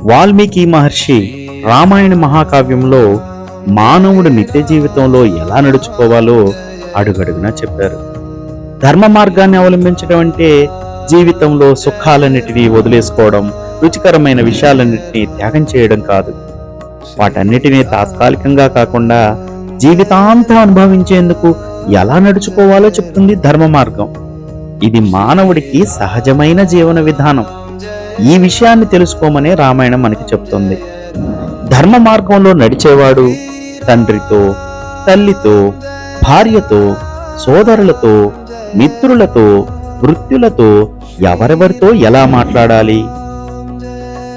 వాల్మీకి మహర్షి రామాయణ మహాకావ్యంలో మానవుడు నిత్య జీవితంలో ఎలా నడుచుకోవాలో అడుగడుగునా చెప్పారు. ధర్మ మార్గాన్ని అవలంబించడం అంటే జీవితంలో సుఖాలన్నిటినీ వదిలేసుకోవడం, రుచికరమైన విషయాలన్నిటినీ త్యాగం చేయడం కాదు. వాటన్నిటినీ తాత్కాలికంగా కాకుండా జీవితాంతం అనుభవించేందుకు ఎలా నడుచుకోవాలో చెప్తుంది ధర్మ మార్గం. ఇది మానవుడికి సహజమైన జీవన విధానం. ఈ విషయాన్ని తెలుసుకోమనే రామాయణం మనకి చెప్తుంది. ధర్మ మార్గంలో నడిచేవాడు తండ్రితో, తల్లితో, భార్యతో, సోదరులతో, మిత్రులతో, వృత్తులతో ఎవరెవరితో ఎలా మాట్లాడాలి?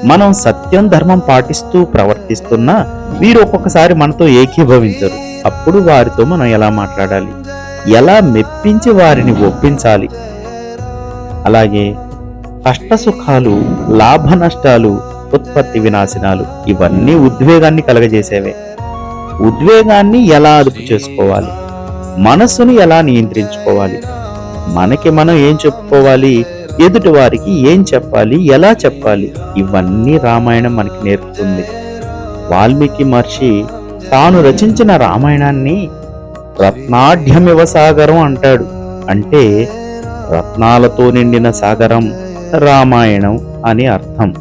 మనం సత్యం, ధర్మం పాటిస్తూ ప్రవర్తిస్తున్నా వీరు ఒక్కొక్కసారి మనతో ఏకీభవించరు. అప్పుడు వారితో మనం ఎలా మాట్లాడాలి? ఎలా మెప్పించి వారిని ఒప్పించాలి? అలాగే కష్టసుఖాలు, లాభ నష్టాలు, ఉత్పత్తి వినాశనాలు ఇవన్నీ ఉద్వేగాన్ని కలగజేసేవే. ఉద్వేగాన్ని ఎలా అదుపు చేసుకోవాలి? మనస్సును ఎలా నియంత్రించుకోవాలి? మనకి మనం ఏం చెప్పుకోవాలి? ఎదుటి వారికి ఏం చెప్పాలి? ఎలా చెప్పాలి? ఇవన్నీ రామాయణం మనకి నేర్పుతుంది. వాల్మీకి మహర్షి తాను రచించిన రామాయణాన్ని రత్నాఢ్యమివ సాగరం అంటాడు. అంటే రత్నాలతో నిండిన సాగరం రామాయణం అని అర్థం.